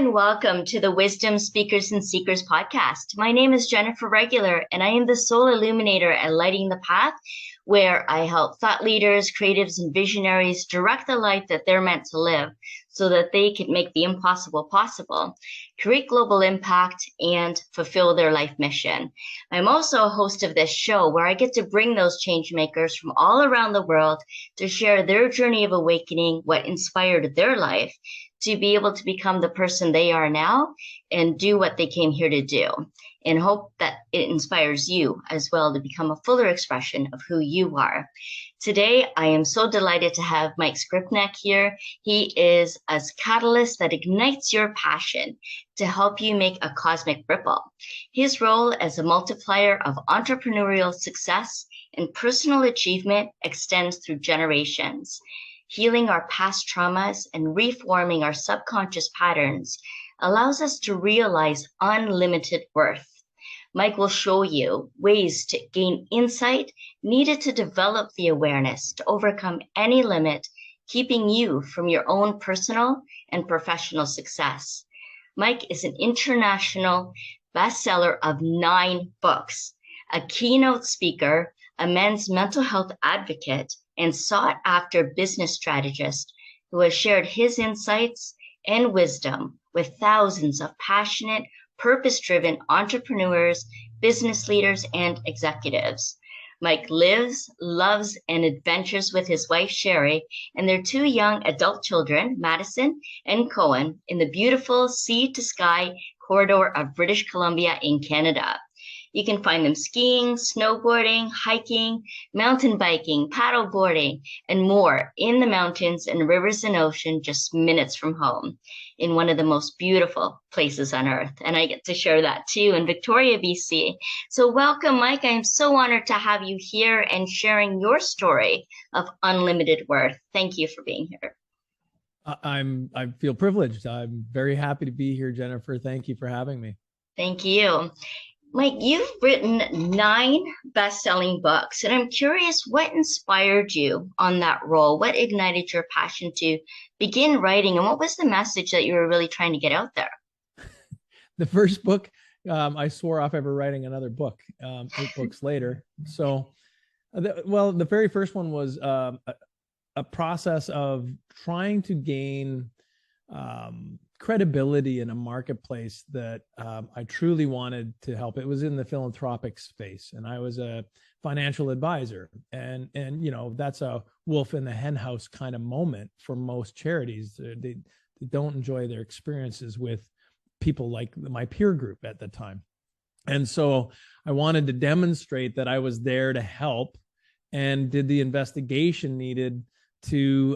and welcome to the Wisdom Speakers and Seekers podcast. My name is Jennifer Regular, and I am the soul illuminator at Lighting the Path, where I help thought leaders, creatives, and visionaries direct the life that they're meant to live so that they can make the impossible possible, create global impact, and fulfill their life mission. I'm also a host of this show where I get to bring those change makers from all around the world to share their journey of awakening, what inspired their life, to be able to become the person they are now and do what they came here to do, and hope that it inspires you as well to become a fuller expression of who you are. Today, I am so delighted to have Mike Skrypnek here. He is a catalyst that ignites your passion to help you make a cosmic ripple. His role as a multiplier of entrepreneurial success and personal achievement extends through generations. Healing our past traumas and reforming our subconscious patterns allows us to realize unlimited worth. Mike will show you ways to gain insight needed to develop the awareness to overcome any limit, keeping you from your own personal and professional success. Mike is an international bestseller of 9 books, a keynote speaker, a men's mental health advocate, and sought-after business strategist who has shared his insights and wisdom with thousands of passionate, purpose-driven entrepreneurs, business leaders, and executives. Mike lives, loves, and adventures with his wife, Sherry, and their 2 young adult children, Madison and Cohen, in the beautiful sea-to-sky corridor of British Columbia in Canada. You can find them skiing, snowboarding, hiking, mountain biking, paddleboarding, and more in the mountains and rivers and ocean just minutes from home in one of the most beautiful places on earth. And I get to share that too in Victoria, BC. So welcome, Mike. I'm so honored to have you here and sharing your story of unlimited worth. Thank you for being here. I feel privileged. I'm very happy to be here, Jennifer. Thank you for having me. Thank you. Mike, you've written 9 best-selling books, and I'm curious what inspired you on that role? What ignited your passion to begin writing, and what was the message that you were really trying to get out there? The first book, I swore off ever writing another book 8 books later. So, the very first one was a process of trying to gain credibility in a marketplace that I truly wanted to help. It was in the philanthropic space, and I was a financial advisor, and you know, that's a wolf in the hen house kind of moment for most charities. They don't enjoy their experiences with people like my peer group at the time, and so I wanted to demonstrate that I was there to help, and did the investigation needed to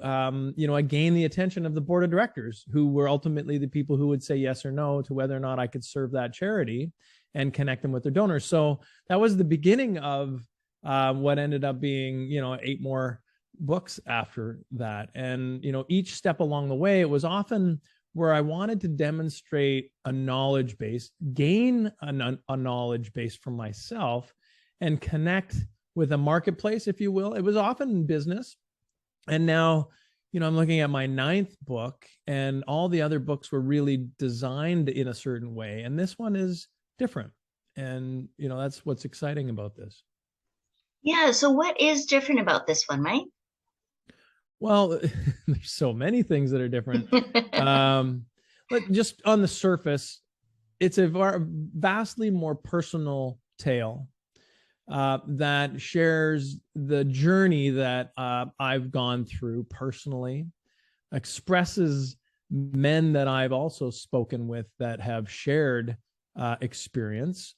gain the attention of the board of directors, who were ultimately the people who would say yes or no to whether or not I could serve that charity and connect them with their donors. So that was the beginning of what ended up being, 8 more books after that. And, each step along the way, it was often where I wanted to demonstrate a knowledge base, gain a knowledge base for myself, and connect with a marketplace, if you will. It was often in business. And now, I'm looking at my 9th book, and all the other books were really designed in a certain way. And this one is different. And, that's what's exciting about this. Yeah. So what is different about this one, Mike? Well, there's so many things that are different. But just on the surface, it's a vastly more personal tale that shares the journey that I've gone through personally, expresses men that I've also spoken with that have shared experience,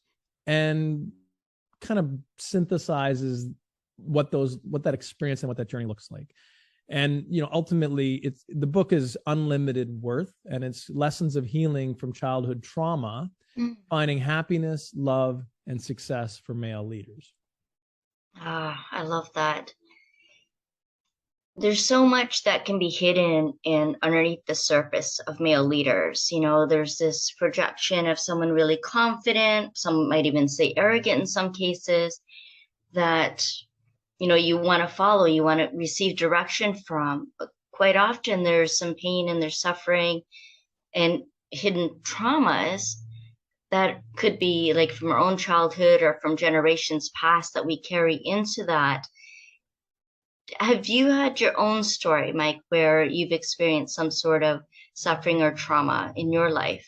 and kind of synthesizes what that experience and what that journey looks like. And ultimately, the book is unlimited worth, and it's lessons of healing from childhood trauma, finding happiness, love, and success for male leaders. I love that. There's so much that can be hidden in underneath the surface of male leaders. There's this projection of someone really confident, some might even say arrogant in some cases, that you want to follow, you want to receive direction from. But quite often there's some pain and there's suffering, and hidden traumas that could be like from our own childhood or from generations past that we carry into that. Have you had your own story, Mike, where you've experienced some sort of suffering or trauma in your life?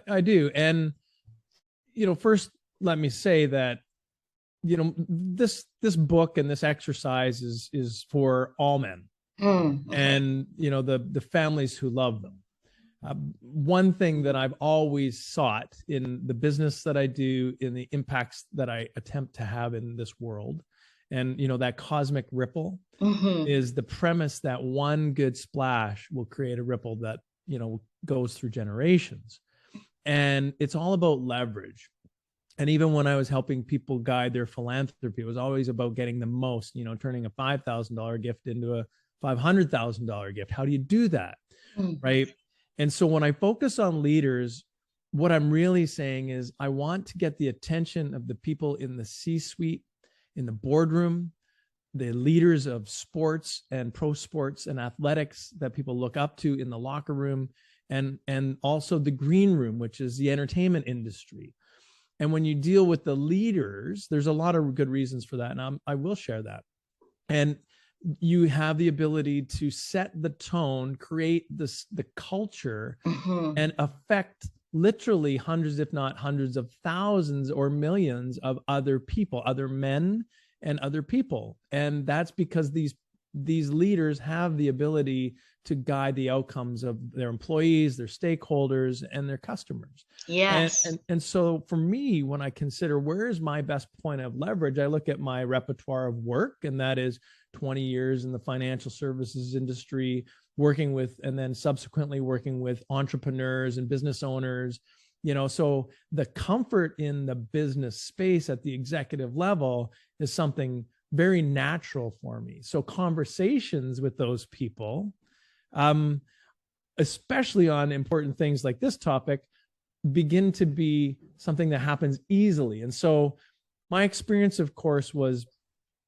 I do. And, first, let me say that, this book and this exercise is for all men, Okay. and, the families who love them. One thing that I've always sought in the business that I do, in the impacts that I attempt to have in this world, and, that cosmic ripple is the premise that one good splash will create a ripple that, goes through generations. And it's all about leverage. And even when I was helping people guide their philanthropy, it was always about getting the most, turning a $5,000 gift into a $500,000 gift. How do you do that? Right. And so when I focus on leaders, what I'm really saying is I want to get the attention of the people in the C-suite, in the boardroom, the leaders of sports and pro sports and athletics that people look up to in the locker room, and also the green room, which is the entertainment industry. And when you deal with the leaders, there's a lot of good reasons for that. And I will share that. And you have the ability to set the tone, create the culture, and affect literally hundreds, if not hundreds of thousands or millions of other people, other men and other people. And that's because these leaders have the ability to guide the outcomes of their employees, their stakeholders, and their customers. Yes. And so for me, when I consider where is my best point of leverage, I look at my repertoire of work, and that is 20 years in the financial services industry, working with, and then subsequently working with entrepreneurs and business owners. So the comfort in the business space at the executive level is something very natural for me. So conversations with those people, especially on important things like this topic, begin to be something that happens easily. And so my experience, of course, was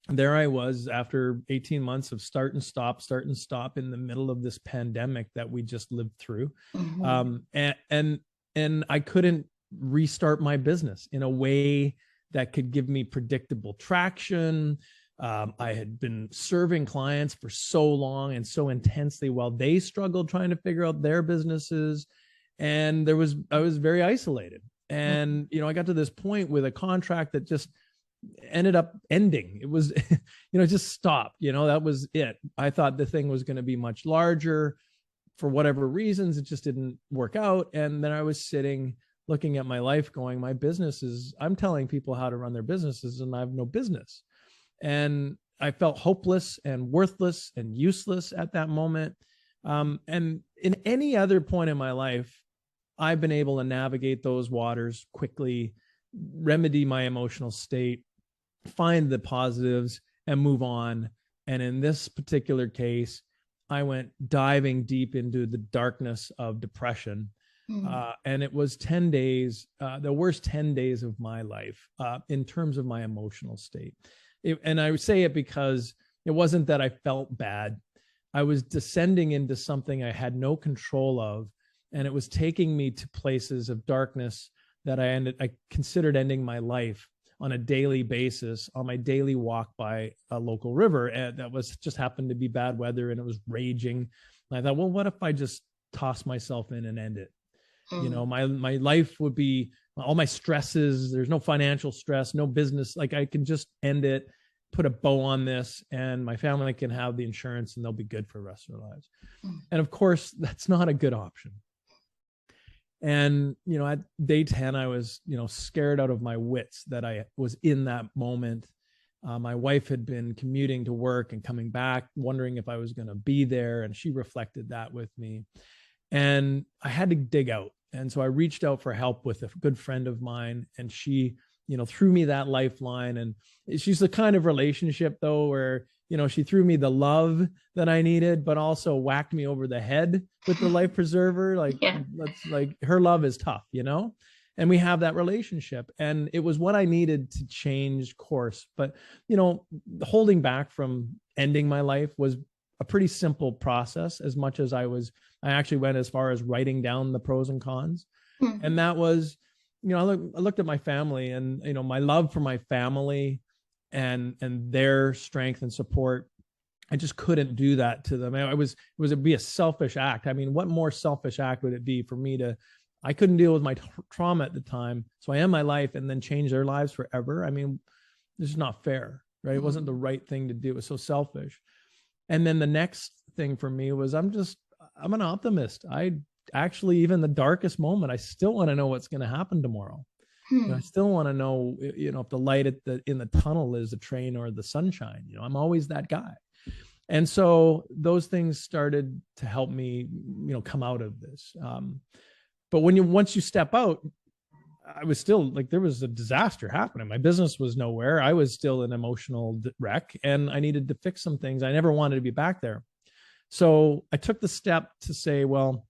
there I was after 18 months of start and stop in the middle of this pandemic that we just lived through. And I couldn't restart my business in a way that could give me predictable traction. I had been serving clients for so long and so intensely while they struggled trying to figure out their businesses. And I was very isolated. And, I got to this point with a contract that just ended up ending. It was, just stopped, that was it. I thought the thing was going to be much larger. For whatever reasons, it just didn't work out. And then I was sitting looking at my life going, my businesses, I'm telling people how to run their businesses and I have no business. And I felt hopeless and worthless and useless at that moment. And in any other point in my life, I've been able to navigate those waters quickly, remedy my emotional state, find the positives, and move on. And in this particular case, I went diving deep into the darkness of depression. And it was 10 days, the worst 10 days of my life in terms of my emotional state. And I say it because it wasn't that I felt bad. I was descending into something I had no control of. And it was taking me to places of darkness that I considered ending my life on a daily basis on my daily walk by a local river. And that was just happened to be bad weather and it was raging. And I thought, well, what if I just toss myself in and end it? My life would be all my stresses. There's no financial stress, no business. Like I can just end it, put a bow on this, and my family can have the insurance and they'll be good for the rest of their lives. And of course, that's not a good option. And, at day 10, I was, scared out of my wits that I was in that moment. My wife had been commuting to work and coming back, wondering if I was going to be there. And she reflected that with me. And I had to dig out. And so I reached out for help with a good friend of mine. And she, threw me that lifeline. And she's the kind of relationship, though, where, she threw me the love that I needed, but also whacked me over the head with the life preserver. Like her love is tough, and we have that relationship. And it was what I needed to change course. But, holding back from ending my life was a pretty simple process, as much as I actually went as far as writing down the pros and cons. And that was, I looked at my family, and, my love for my family and their strength and support. I just couldn't do that to them. It'd be a selfish act. I mean, what more selfish act would it be for me I couldn't deal with my trauma at the time. So I end my life and then change their lives forever. I mean, this is not fair, right? It wasn't the right thing to do. It was so selfish. And then the next thing for me was, I'm an optimist. I actually, even the darkest moment, I still want to know what's going to happen tomorrow. I still want to know, if the light in the tunnel is the train or the sunshine. I'm always that guy. And so those things started to help me, come out of this. But once you step out, I was still like, there was a disaster happening. My business was nowhere. I was still an emotional wreck, and I needed to fix some things. I never wanted to be back there. So I took the step to say, well,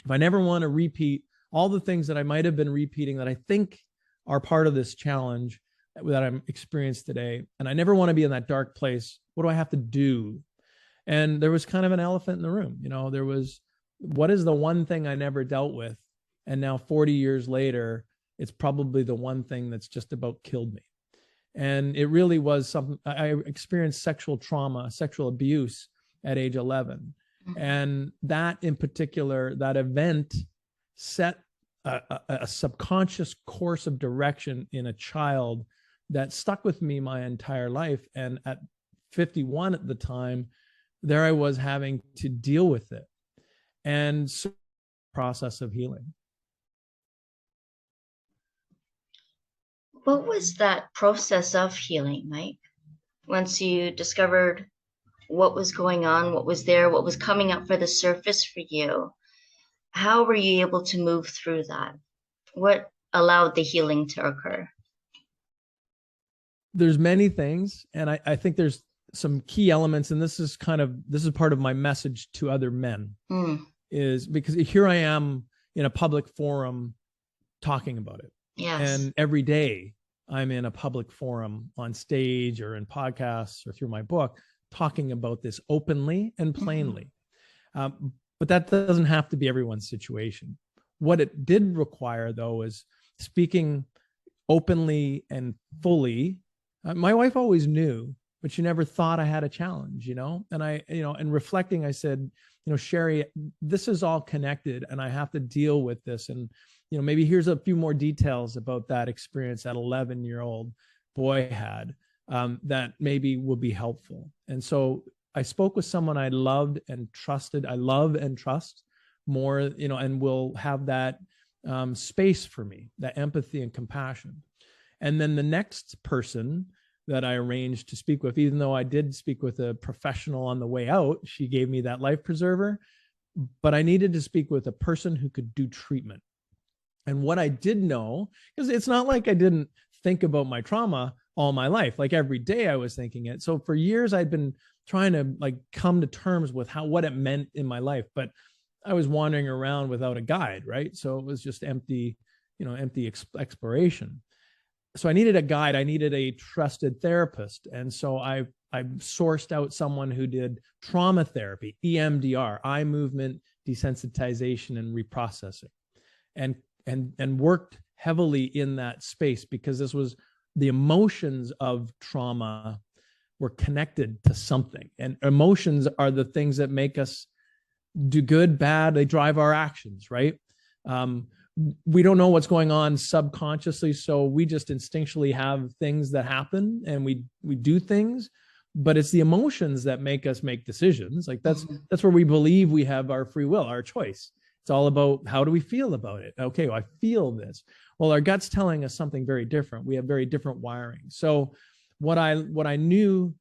if I never want to repeat all the things that I might have been repeating that I think are part of this challenge that I'm experiencing today, and I never want to be in that dark place, what do I have to do? And there was kind of an elephant in the room. There was, what is the one thing I never dealt with? And now 40 years later, it's probably the one thing that's just about killed me. And it really was something. I experienced sexual trauma, sexual abuse at age 11. And that in particular, that event set a subconscious course of direction in a child that stuck with me my entire life. And at 51 at the time, there I was having to deal with it. And so, process of healing. What was that process of healing, Mike? Once you discovered what was going on, what was there, what was coming up for the surface for you, how were you able to move through that? What allowed the healing to occur? There's many things, and I think there's some key elements, and this is part of my message to other men, is because here I am in a public forum talking about it. Yes. And every day I'm in a public forum on stage or in podcasts or through my book talking about this openly and plainly. But that doesn't have to be everyone's situation. What it did require, though, is speaking openly and fully. My wife always knew, but she never thought I had a challenge, and and reflecting, I said, Sherry, this is all connected and I have to deal with this. And, maybe here's a few more details about that experience that 11-year-old boy had that maybe will be helpful. And so I spoke with someone I loved and trusted. I love and trust more, and will have that space for me, that empathy and compassion. And then the next person that I arranged to speak with, even though I did speak with a professional on the way out, she gave me that life preserver, but I needed to speak with a person who could do treatment. And what I did know, because it's not like I didn't think about my trauma all my life, like every day I was thinking it. So for years I'd been trying to come to terms with what it meant in my life, but I was wandering around without a guide, right? So it was just empty exploration. So I needed a guide. I needed a trusted therapist. And so I sourced out someone who did trauma therapy, EMDR, eye movement desensitization and reprocessing, and worked heavily in that space, because this was the emotions of trauma were connected to something. And emotions are the things that make us do good, bad. They drive our actions, right? We don't know what's going on subconsciously, so we just instinctually have things that happen and we do things, but it's the emotions that make us make decisions. That's where we believe we have our free will, our choice. It's all about, how do we feel about it? Okay, well, I feel this. Well, our gut's telling us something very different. We have very different wiring. So what I knew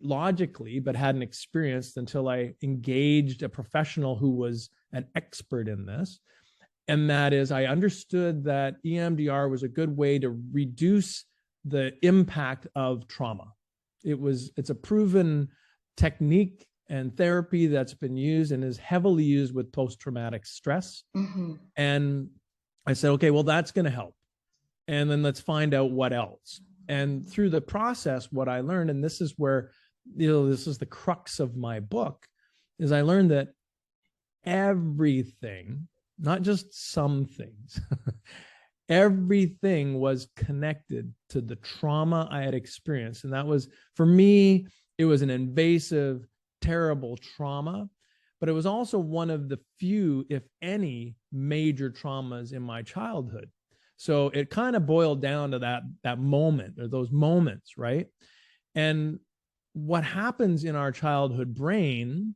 logically but hadn't experienced until I engaged a professional who was an expert in this, and that is, I understood that EMDR was a good way to reduce the impact of trauma. It's a proven technique and therapy that's been used and is heavily used with post-traumatic stress. And I said, okay, well, that's going to help. And then let's find out what else. And through the process, what I learned, and this is where, this is the crux of my book, is I learned that everything, not just some things, everything was connected to the trauma I had experienced. And that was, for me, it was an invasive, terrible trauma, but it was also one of the few, if any, major traumas in my childhood. So it kind of boiled down to that moment, or those moments, right? And what happens in our childhood brain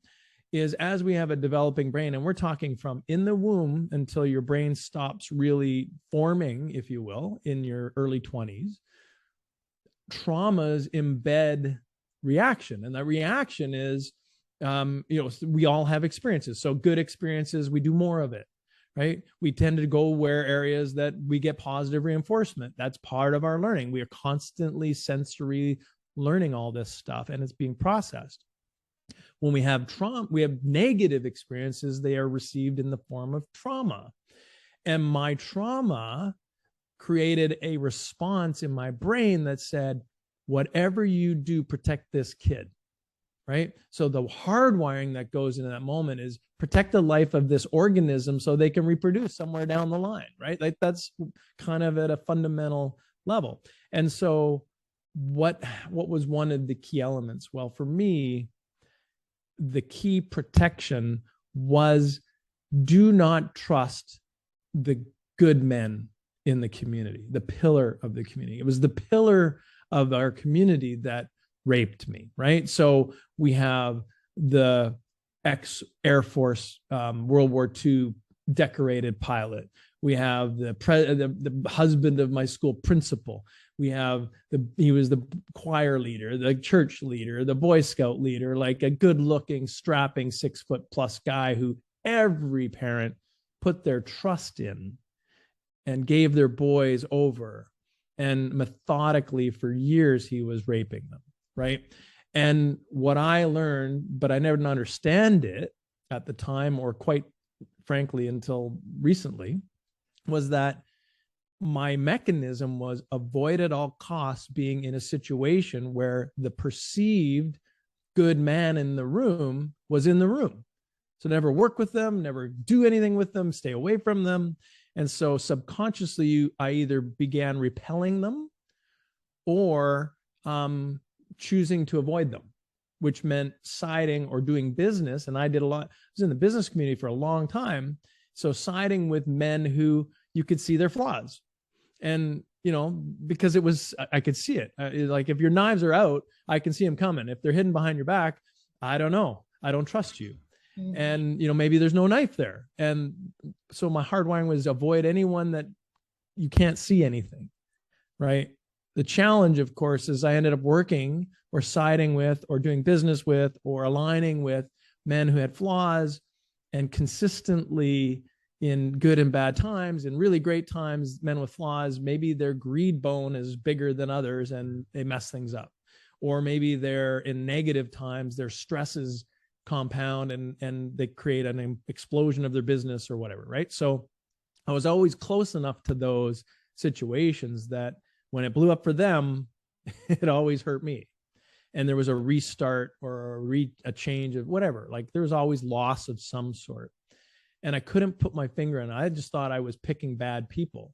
is, as we have a developing brain, and we're talking from in the womb until your brain stops really forming, if you will, in your early 20s, traumas embed reaction. And that reaction is, we all have experiences. So good experiences, we do more of it, right? We tend to go where areas that we get positive reinforcement. That's part of our learning. We are constantly sensory learning all this stuff, and it's being processed. When we have trauma, we have negative experiences, they are received in the form of trauma. And my trauma created a response in my brain that said, whatever you do, protect this kid, right? So the hardwiring that goes into that moment is protect the life of this organism so they can reproduce somewhere down the line, right? Like that's kind of at a fundamental level. And so what was one of the key elements? Well, for me, the key protection was, do not trust the good men in the community, the pillar of the community. It was the pillar of our community that raped me, right? So we have the ex-Air Force World War II decorated pilot. We have the husband of my school principal. We have he was the choir leader, the church leader, the Boy Scout leader, like a good looking, strapping 6-foot+ guy who every parent put their trust in and gave their boys over. And methodically for years, he was raping them, right? And what I learned, but I never understand it at the time, or quite frankly, until recently, was that my mechanism was avoid at all costs being in a situation where the perceived good man in the room was in the room. So never work with them, never do anything with them, stay away from them. And so subconsciously, I either began repelling them or choosing to avoid them, which meant siding or doing business. And I did a lot. I was in the business community for a long time. So siding with men who you could see their flaws. And, because it was, I could see it. Like if your knives are out, I can see them coming. If they're hidden behind your back, I don't know. I don't trust you. Mm-hmm. And, maybe there's no knife there. And so my hardwiring was avoid anyone that you can't see anything, right? The challenge, of course, is I ended up working or siding with or doing business with or aligning with men who had flaws, and consistently in good and bad times, in really great times, men with flaws, maybe their greed bone is bigger than others and they mess things up. Or maybe they're in negative times, their stresses compound and they create an explosion of their business or whatever, right? So I was always close enough to those situations that when it blew up for them, it always hurt me. And there was a restart or a change of whatever. Like there was always loss of some sort. And I couldn't put my finger on it. I just thought I was picking bad people.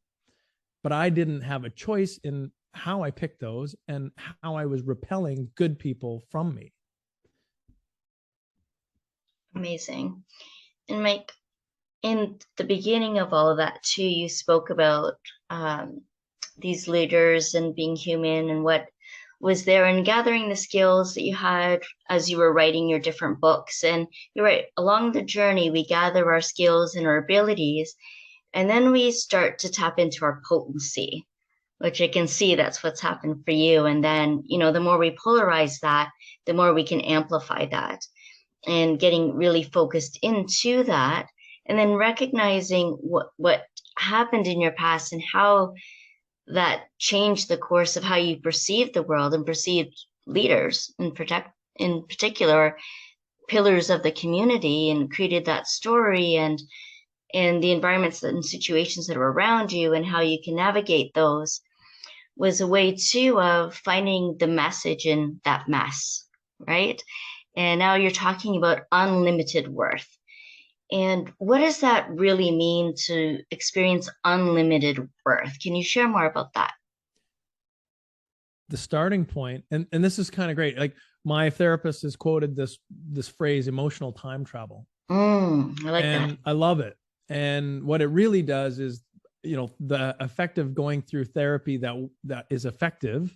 But I didn't have a choice in how I picked those and how I was repelling good people from me. Amazing. And Mike, in the beginning of all of that too, you spoke about these leaders and being human and what was there and gathering the skills that you had as you were writing your different books. And you're right, along the journey, we gather our skills and our abilities, and then we start to tap into our potency, which I can see that's what's happened for you. And then, the more we polarize that, the more we can amplify that, and getting really focused into that, and then recognizing what happened in your past and how that changed the course of how you perceived the world and perceived leaders in particular pillars of the community, and created that story and the environments and situations that are around you and how you can navigate those was a way too of finding the message in that mess, right? And now you're talking about unlimited worth. And what does that really mean to experience unlimited worth? Can you share more about that? The starting point, and this is kind of great. Like my therapist has quoted this phrase, emotional time travel. I like that. And I love it. And what it really does is, the effect of going through therapy that is effective,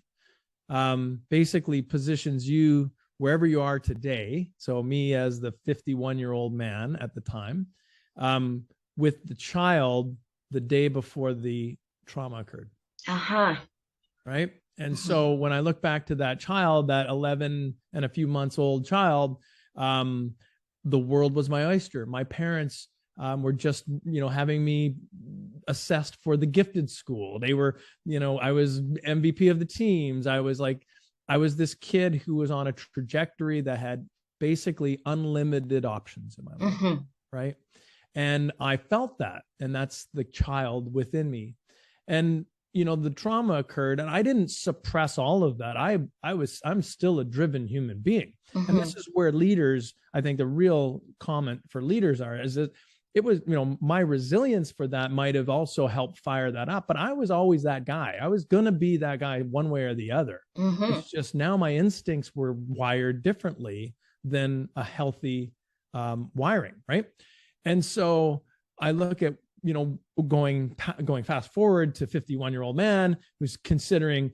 basically positions you wherever you are today. So me as the 51-year-old man at the time, with the child the day before the trauma occurred. Uh-huh. Right. And so when I look back to that child, that 11 and a few months old child, the world was my oyster. My parents were just, having me assessed for the gifted school. They were, I was MVP of the teams. I was this kid who was on a trajectory that had basically unlimited options in my life. Right. And I felt that, and that's the child within me. And the trauma occurred, and I didn't suppress all of that. I'm still a driven human being. And this is where leaders, I think the real comment for leaders is that it was, my resilience for that might have also helped fire that up, but I was always that guy. I was going to be that guy one way or the other. It's just now my instincts were wired differently than a healthy wiring. Right. And so I look at, going fast forward to 51-year-old man who's considering,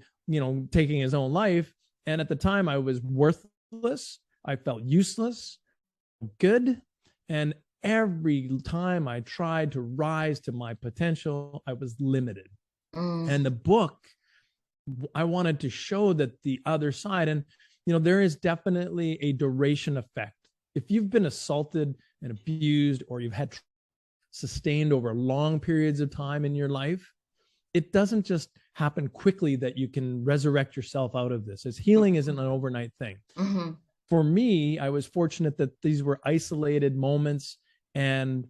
taking his own life. And at the time I was worthless. I felt useless, good. And every time I tried to rise to my potential, I was limited. And the book, I wanted to show that the other side, and, there is definitely a duration effect. If you've been assaulted and abused, or you've had sustained over long periods of time in your life, it doesn't just happen quickly that you can resurrect yourself out of this. As healing isn't an overnight thing. For me, I was fortunate that these were isolated moments, and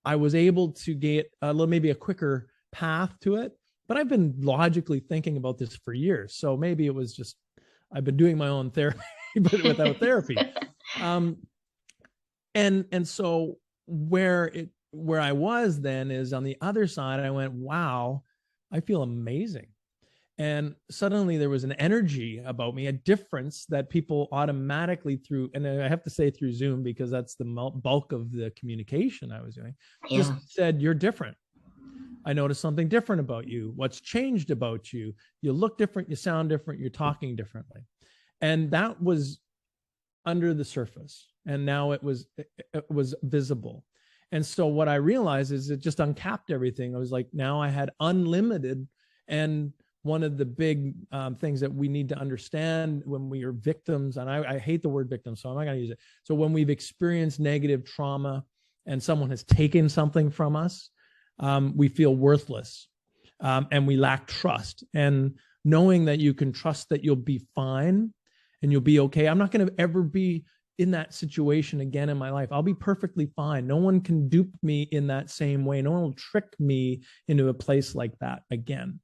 I was able to get maybe a quicker path to it. But I've been logically thinking about this for years. So maybe it was just, I've been doing my own therapy, but without therapy. And so where I was then is on the other side, I went, wow, I feel amazing. And suddenly there was an energy about me, a difference that people automatically through, and I have to say through Zoom, because that's the bulk of the communication I was doing, just said, you're different. I noticed something different about you. What's changed about you? You look different, you sound different, you're talking differently. And that was under the surface. And now it was visible. And so what I realized is it just uncapped everything. I was like, now I had unlimited. And one of the big things that we need to understand when we are victims, and I hate the word victim, so I'm not going to use it. So when we've experienced negative trauma and someone has taken something from us, we feel worthless, and we lack trust. And knowing that you can trust that you'll be fine and you'll be okay. I'm not going to ever be in that situation again in my life. I'll be perfectly fine. No one can dupe me in that same way. No one will trick me into a place like that again.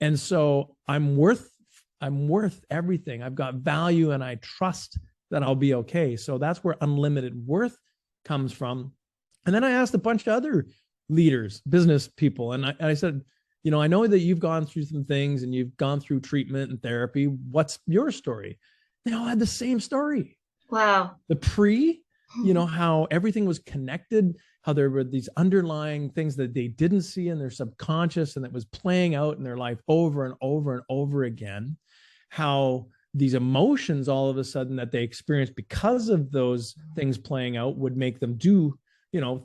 And so I'm worth everything. I've got value, and I trust that I'll be okay. So that's where unlimited worth comes from. And then I asked a bunch of other leaders, business people, and I said, I know that you've gone through some things and you've gone through treatment and therapy. What's your story? They all had the same story. Wow. The how everything was connected, how there were these underlying things that they didn't see in their subconscious and that was playing out in their life over and over and over again. How these emotions all of a sudden that they experienced because of those things playing out would make them do,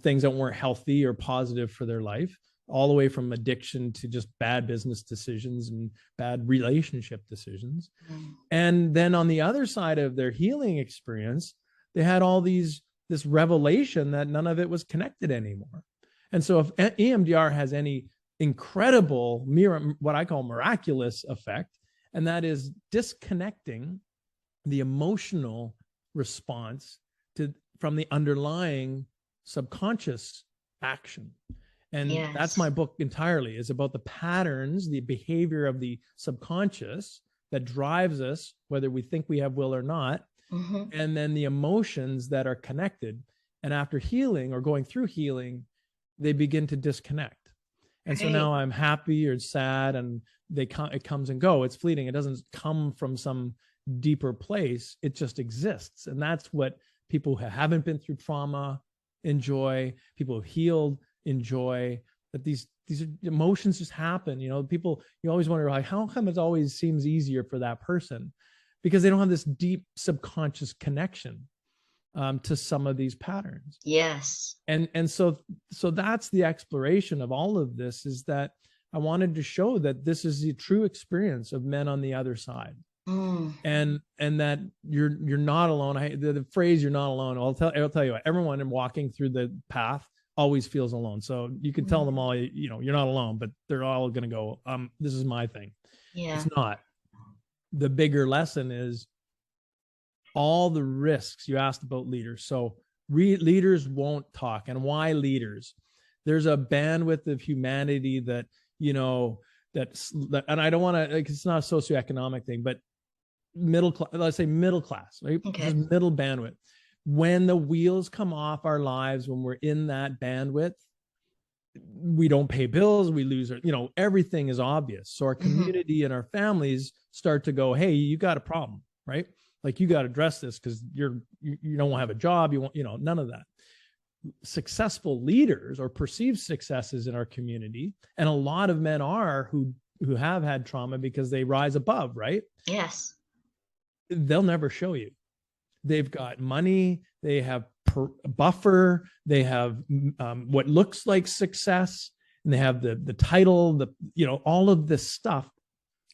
things that weren't healthy or positive for their life, all the way from addiction to just bad business decisions and bad relationship decisions. And then on the other side of their healing experience, they had all this revelation that none of it was connected anymore. And so if EMDR has any incredible, what I call miraculous effect, and that is disconnecting the emotional response from the underlying subconscious action. And that's my book entirely, is about the patterns, the behavior of the subconscious that drives us, whether we think we have will or not, and then the emotions that are connected. And after healing or going through healing, they begin to disconnect. And so now I'm happy or sad, and it comes and go. It's fleeting. It doesn't come from some deeper place. It just exists. And that's what people who haven't been through trauma enjoy. People who've healed enjoy. That these emotions just happen. You know, people, you always wonder, like, how come it always seems easier for that person? Because they don't have this deep subconscious connection to some of these patterns. Yes. And so that's the exploration of all of this, is that I wanted to show that this is the true experience of men on the other side. And that you're not alone. The phrase "you're not alone." I'll tell you what, everyone walking through the path always feels alone. So you can tell them all, you know, you're not alone, but they're all going to go, this is my thing. Yeah. It's not. The bigger lesson is all the risks. You asked about leaders. So leaders won't talk. And why leaders? There's a bandwidth of humanity that, you know, and I don't want to, like, it's not a socioeconomic thing, but middle class, let's say middle class, right? Okay. Just middle bandwidth. When the wheels come off our lives, when we're in that bandwidth, we don't pay bills, we lose our, you know, everything is obvious. So our community and our families start to go, hey, you got a problem, right? Like, you got to address this because you don't have a job, you want, you know, none of that. Successful leaders or perceived successes in our community, and a lot of men are who have had trauma because they rise above, right? Yes. They'll never show you. They've got money, they have buffer, they have what looks like success, and they have the title, you know, all of this stuff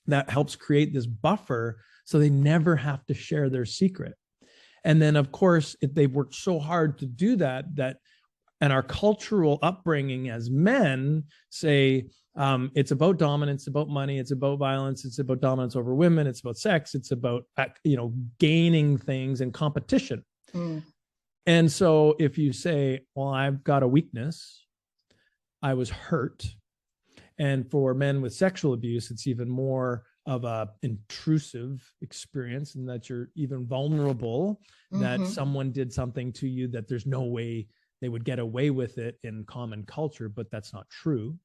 that helps create this buffer, so they never have to share their secret. And then, of course, they've worked so hard to do that, and our cultural upbringing as men say, it's about dominance, it's about money, it's about violence, it's about dominance over women, it's about sex, it's about, you know, gaining things and competition. And so if you say, well, I've got a weakness, I was hurt. And for men with sexual abuse, it's even more of a intrusive experience, and that you're even vulnerable, that someone did something to you that there's no way they would get away with it in common culture, but that's not true.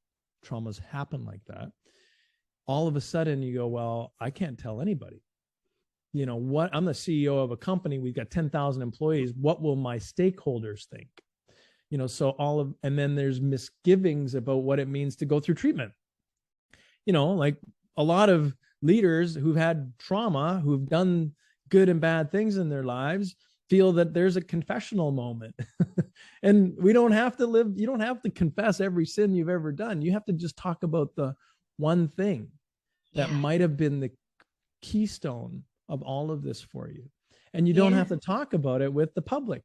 Traumas happen like that. All of a sudden you go, well, I can't tell anybody. You know what? I'm the CEO of a company. We've got 10,000 employees. What will my stakeholders think? You know, so and then there's misgivings about what it means to go through treatment. You know, like a lot of leaders who've had trauma, who've done good and bad things in their lives, feel that there's a confessional moment. And you don't have to confess every sin you've ever done. You have to just talk about the one thing that might have been the keystone of all of this for you. And you don't have to talk about it with the public,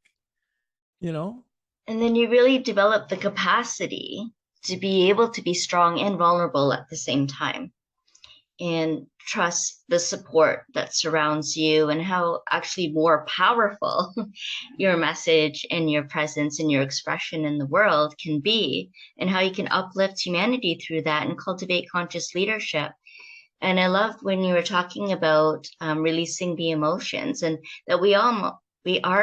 you know? And then you really develop the capacity to be able to be strong and vulnerable at the same time, and trust the support that surrounds you, and how actually more powerful your message and your presence and your expression in the world can be, and how you can uplift humanity through that and cultivate conscious leadership. And I loved when you were talking about releasing the emotions, and that we are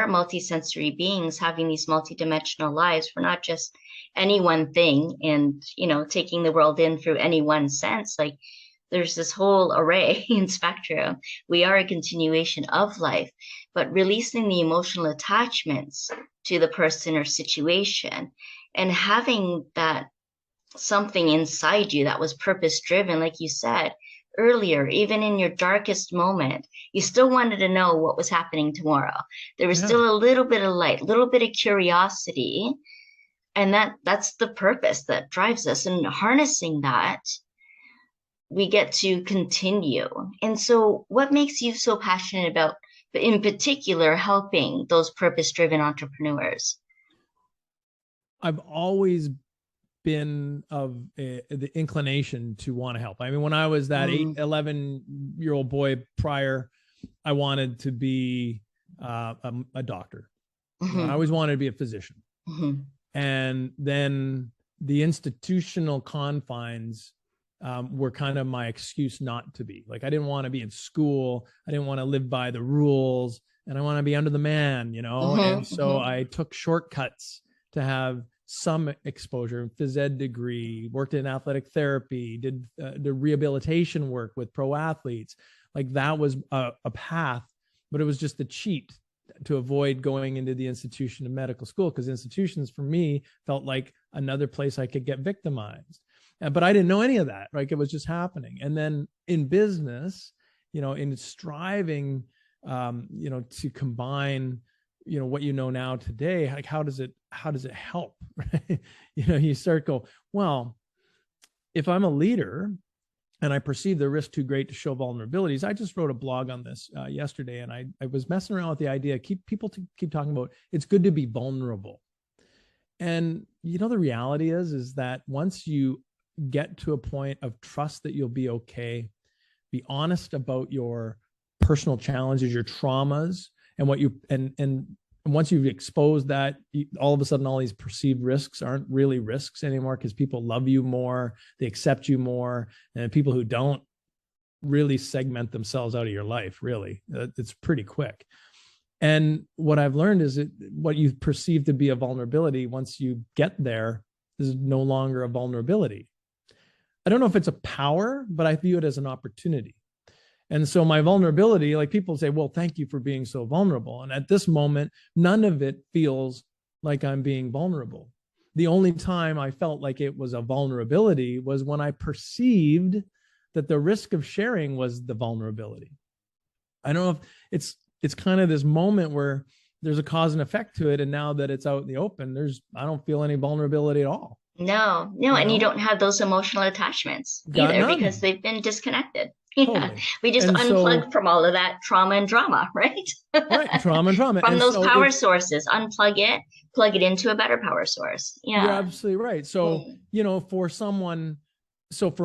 multisensory beings having these multidimensional lives. We're not just any one thing, and, you know, taking the world in through any one sense. Like, there's this whole array and spectrum. We are a continuation of life, but releasing the emotional attachments to the person or situation, and having that something inside you that was purpose driven, like you said earlier, even in your darkest moment, you still wanted to know what was happening tomorrow. There was still a little bit of light, a little bit of curiosity. And that's the purpose that drives us. And harnessing that, we get to continue. And so what makes you so passionate about, in particular, helping those purpose-driven entrepreneurs? I've always been of the inclination to want to help. I mean, when I was that 11-year-old boy prior, I wanted to be a doctor. You know, I always wanted to be a physician. And then the institutional confines were kind of my excuse not to be. Like, I didn't want to be in school. I didn't want to live by the rules. and I want to be under the man, you know? And so I took shortcuts to have some exposure, phys ed degree, worked in athletic therapy, did the rehabilitation work with pro athletes. Like that was a path, but it was just a cheat to avoid going into the institution of medical school, because institutions for me felt like another place I could get victimized. But I didn't know any of that. Like it was just happening. And then in business, you know, in striving, you know, to combine, you know, what you know now today, like how does it help? Right? You know, you start go, well, if I'm a leader and I perceive the risk too great to show vulnerabilities. I just wrote a blog on this yesterday, and I was messing around with the idea, keep talking about it's good to be vulnerable. And you know, the reality is that once you get to a point of trust that you'll be okay, be honest about your personal challenges, your traumas, and what you and once you've exposed that, all of a sudden all these perceived risks aren't really risks anymore, because people love you more, they accept you more, and people who don't really segment themselves out of your life. Really, it's pretty quick. And what I've learned is that what you perceive to be a vulnerability, once you get there, is no longer a vulnerability. I don't know if it's a power, but I view it as an opportunity. And so my vulnerability, like people say, well, thank you for being so vulnerable. And at this moment, none of it feels like I'm being vulnerable. The only time I felt like it was a vulnerability was when I perceived that the risk of sharing was the vulnerability. I don't know if it's kind of this moment where there's a cause and effect to it. And now that it's out in the open, I don't feel any vulnerability at all. No, and you don't have those emotional attachments either, because they've been disconnected. Totally. We just unplugged from all of that trauma and drama, right? Right, trauma and drama. From those power sources, unplug it, plug it into a better power source. Yeah. You're absolutely right. So, you know, for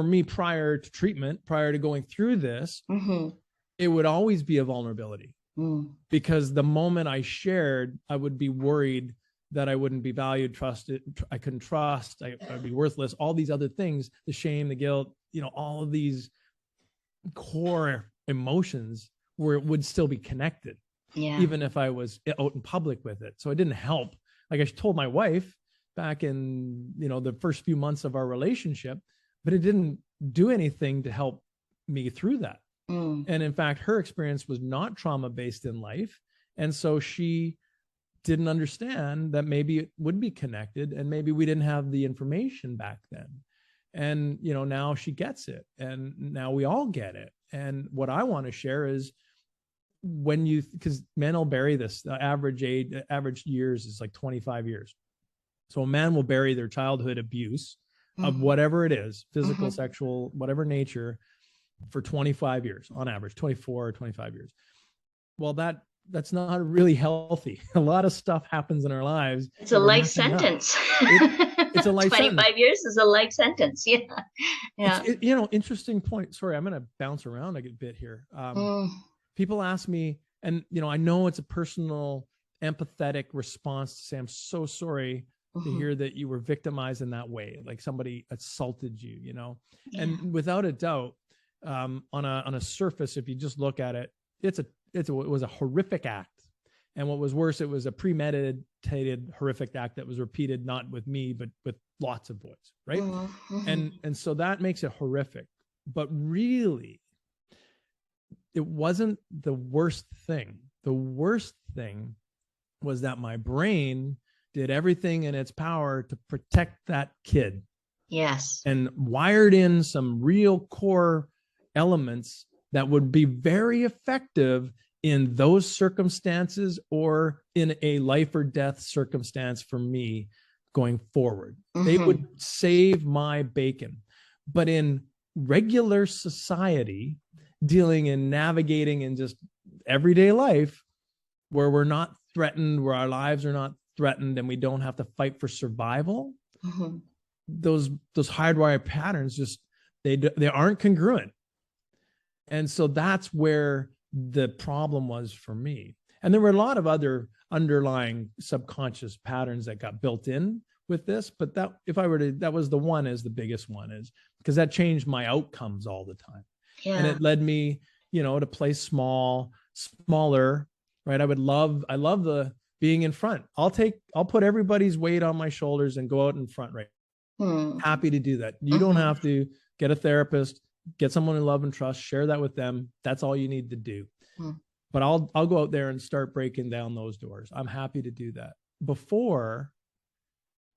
me, prior to treatment, prior to going through this, it would always be a vulnerability. Because the moment I shared, I would be worried that I wouldn't be valued, trusted, I couldn't trust, I'd be worthless, all these other things, the shame, the guilt, you know, all of these core emotions would still be connected, even if I was out in public with it. So it didn't help. Like I told my wife back in, you know, the first few months of our relationship, but it didn't do anything to help me through that. And in fact, her experience was not trauma-based in life. And so she didn't understand that maybe it would be connected, and maybe we didn't have the information back then. And, you know, now she gets it, and now we all get it. And what I want to share is because men will bury this, the average years is like 25 years. So a man will bury their childhood abuse of whatever it is, physical, sexual, whatever nature, for 25 years on average, 24 or 25 years. Well, that's not really healthy. A lot of stuff happens in our lives. It's a life sentence. It's a life 25 sentence. Years is a life sentence. Yeah. You know, interesting point. Sorry, I'm going to bounce around a bit here. People ask me, and, you know, I know it's a personal, empathetic response to say, I'm so sorry to hear that you were victimized in that way. Like somebody assaulted you, you know, and without a doubt, on a surface, if you just look at it, it was a horrific act. And what was worse, it was a premeditated horrific act that was repeated, not with me, but with lots of boys. Right. And so that makes it horrific, but really it wasn't the worst thing. The worst thing was that my brain did everything in its power to protect that kid. Yes. And wired in some real core elements that would be very effective in those circumstances, or in a life or death circumstance for me going forward. They would save my bacon. But in regular society, dealing and navigating in just everyday life, where we're not threatened, where our lives are not threatened, and we don't have to fight for survival, those hardwired patterns just, they aren't congruent. And so that's where the problem was for me. And there were a lot of other underlying subconscious patterns that got built in with this, but that was the one, is the biggest one, is because that changed my outcomes all the time. And it led me, you know, to play smaller, right? I love the being in front. I'll put everybody's weight on my shoulders and go out in front, right? Happy to do that. You don't have to get a therapist, get someone you love and trust, share that with them. That's all you need to do. But I'll go out there and start breaking down those doors. I'm happy to do that. Before,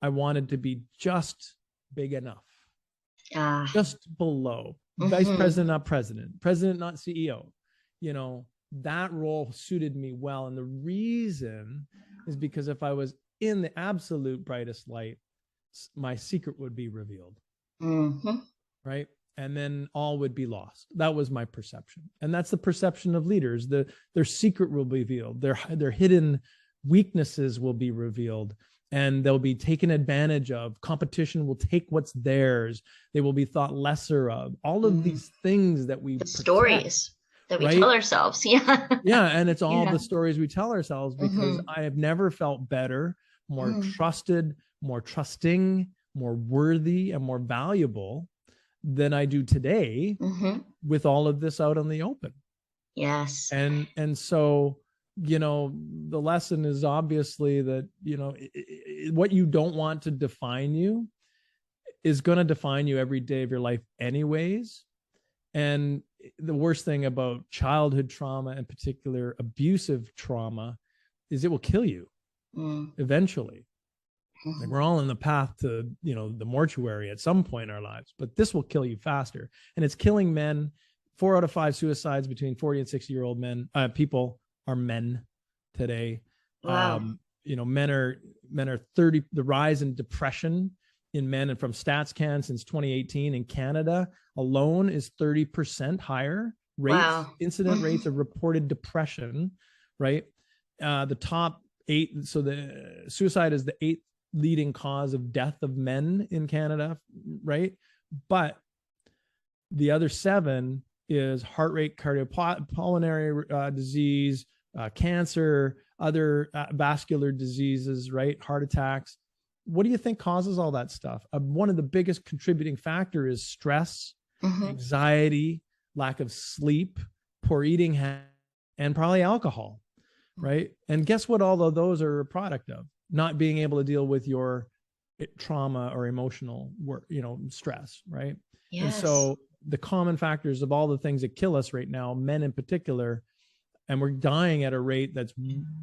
I wanted to be just big enough, just below vice president, not president, president, not CEO. You know, that role suited me well. And the reason is because if I was in the absolute brightest light, my secret would be revealed. Right. And then all would be lost. That was my perception. And that's the perception of leaders. Their secret will be revealed. Their hidden weaknesses will be revealed, and they'll be taken advantage of. Competition will take what's theirs. They will be thought lesser of. All of these things that we protect, stories that we tell ourselves. Yeah. Yeah. And it's all the stories we tell ourselves, because I have never felt better, more trusted, more trusting, more worthy, and more valuable than I do today with all of this out in the open. Yes. And so, you know, the lesson is obviously that, you know, what you don't want to define you is going to define you every day of your life anyways. And the worst thing about childhood trauma, in particular abusive trauma, is it will kill you eventually. Like, we're all in the path to, you know, the mortuary at some point in our lives, but this will kill you faster. And it's killing men. 4 out of 5 suicides between 40 and 60-year-old people are men today. Wow. You know, men are 30, the rise in depression in men, and from StatsCan since 2018 in Canada alone is 30% higher rates, incident rates of reported depression, right? The top 8, so the suicide is the 8th leading cause of death of men in Canada, right? But the other 7 is heart rate, cardiopulmonary disease, cancer, other vascular diseases, right? Heart attacks. What do you think causes all that stuff? One of the biggest contributing factor is stress, anxiety, lack of sleep, poor eating, and probably alcohol, right? And guess what all of those are a product of? Not being able to deal with your trauma or emotional work, you know, stress, right? Yes. And so the common factors of all the things that kill us right now, men in particular, and we're dying at a rate that's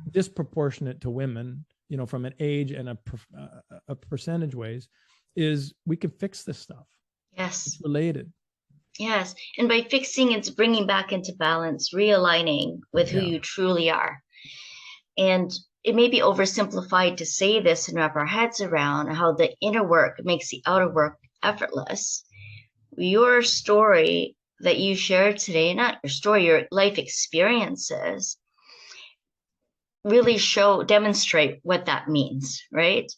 disproportionate to women, you know, from an age and a percentage ways, is we can fix this stuff. Yes. It's related. Yes. And by fixing, it's bringing back into balance, realigning with who you truly are. And it may be oversimplified to say this and wrap our heads around how the inner work makes the outer work effortless. Your story that you shared today, not your story, your life experiences, really demonstrate what that means, right?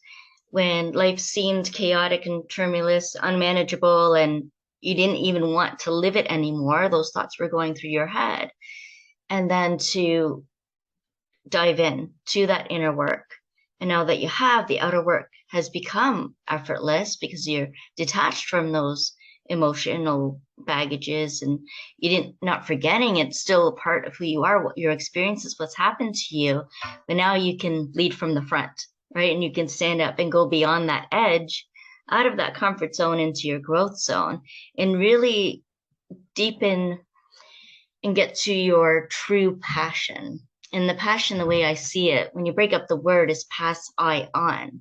When life seemed chaotic and tumultuous, unmanageable, and you didn't even want to live it anymore, those thoughts were going through your head. And then to dive in to that inner work. And now that you have, the outer work has become effortless because you're detached from those emotional baggages, and not forgetting it's still a part of who you are, what your experiences, what's happened to you. But now you can lead from the front, right? And you can stand up and go beyond that edge, out of that comfort zone into your growth zone, and really deepen and get to your true passion. And the passion, the way I see it, when you break up the word, is pass I on.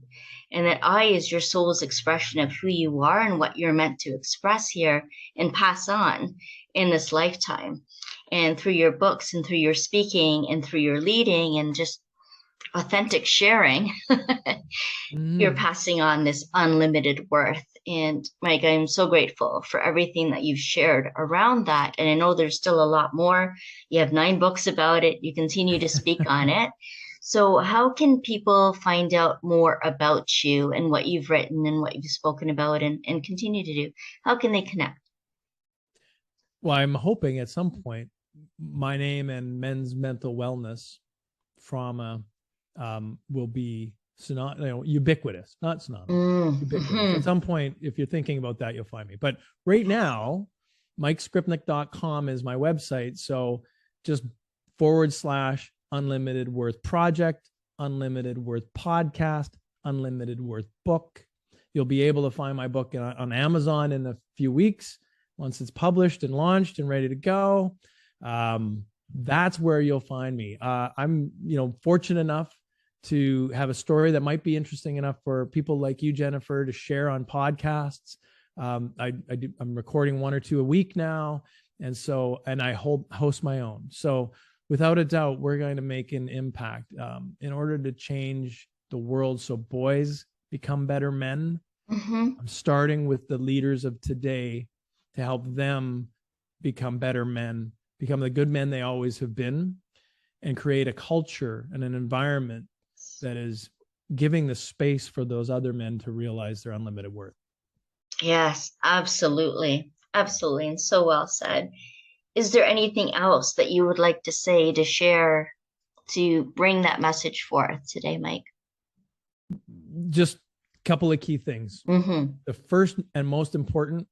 And that I is your soul's expression of who you are and what you're meant to express here and pass on in this lifetime. And through your books and through your speaking and through your leading and just authentic sharing, you're passing on this unlimited worth. And Mike, I'm so grateful for everything that you've shared around that. And I know there's still a lot more. You have 9 books about it. You continue to speak on it. So how can people find out more about you and what you've written and what you've spoken about and continue to do? How can they connect? Well, I'm hoping at some point my name and men's mental wellness trauma will be ubiquitous, not synonymous. Ubiquitous. At some point, if you're thinking about that, you'll find me. But right now, MikeSkrypnek.com is my website. So just / unlimited worth project, unlimited worth podcast, unlimited worth book. You'll be able to find my book on Amazon in a few weeks once it's published and launched and ready to go. That's where you'll find me. I'm, fortunate enough to have a story that might be interesting enough for people like you, Jennifer, to share on podcasts. I'm recording 1 or 2 a week now. And I host my own. So without a doubt, we're going to make an impact in order to change the world so boys become better men. Mm-hmm. I'm starting with the leaders of today to help them become better men, become the good men they always have been, and create a culture and an environment that is giving the space for those other men to realize their unlimited worth. Yes, absolutely. Absolutely. And so well said. Is there anything else that you would like to say, to share, to bring that message forth today, Mike? Just a couple of key things. Mm-hmm. The first and most important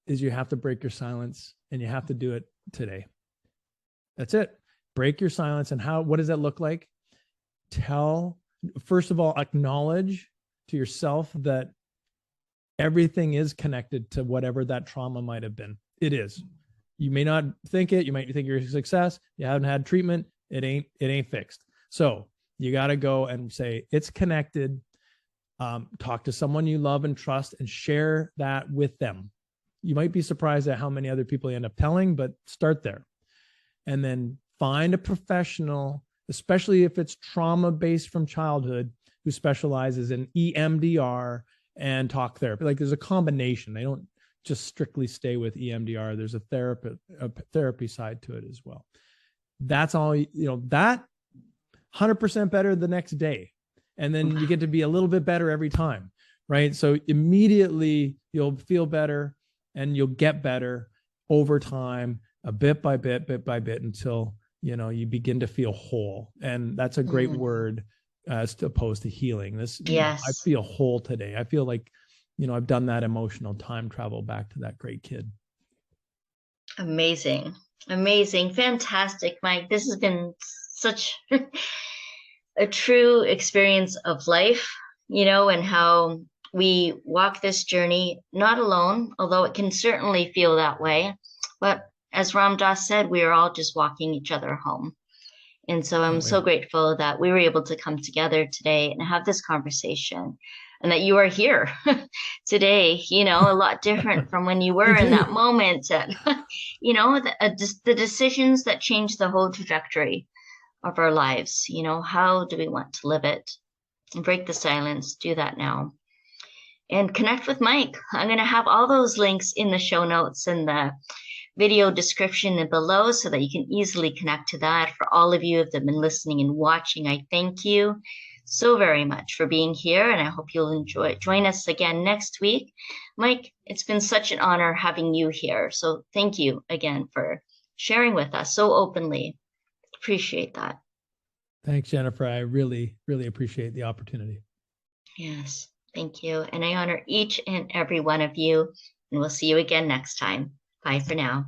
is you have to break your silence, and you have to do it today. That's it. Break your silence. And what does that look like? First of all, acknowledge to yourself that everything is connected to whatever that trauma might have been. It is. You may not think it. You might think you're a success. You haven't had treatment. It ain't fixed. So you got to go and say it's connected. Talk to someone you love and trust and share that with them. You might be surprised at how many other people you end up telling, but start there. And then find a professional, especially if it's trauma-based from childhood, who specializes in EMDR and talk therapy. Like, there's a combination. They don't just strictly stay with EMDR. There's a therapy side to it as well. That's all, that 100% better the next day. And then you get to be a little bit better every time, right? So immediately you'll feel better, and you'll get better over time, a bit by bit until, you begin to feel whole. And that's a great word as opposed to healing. Yes. I feel whole today. I feel like, I've done that emotional time travel back to that great kid. Amazing. Fantastic, Mike. This has been such a true experience of life, and how we walk this journey not alone, although it can certainly feel that way. But as Ram Dass said, we are all just walking each other home. And so I'm so grateful that we were able to come together today and have this conversation, and that you are here today, a lot different from when you were in that moment. And, the decisions that change the whole trajectory of our lives. How do we want to live it? And break the silence. Do that now. And connect with Mike. I'm going to have all those links in the show notes and the video description and below, so that you can easily connect to that. For all of you that have been listening and watching, I thank you so very much for being here, and I hope you'll join us again next week. Mike, it's been such an honor having you here. So thank you again for sharing with us so openly. Appreciate that. Thanks, Jennifer. I really, really appreciate the opportunity. Yes, thank you. And I honor each and every one of you, and we'll see you again next time. Bye for now.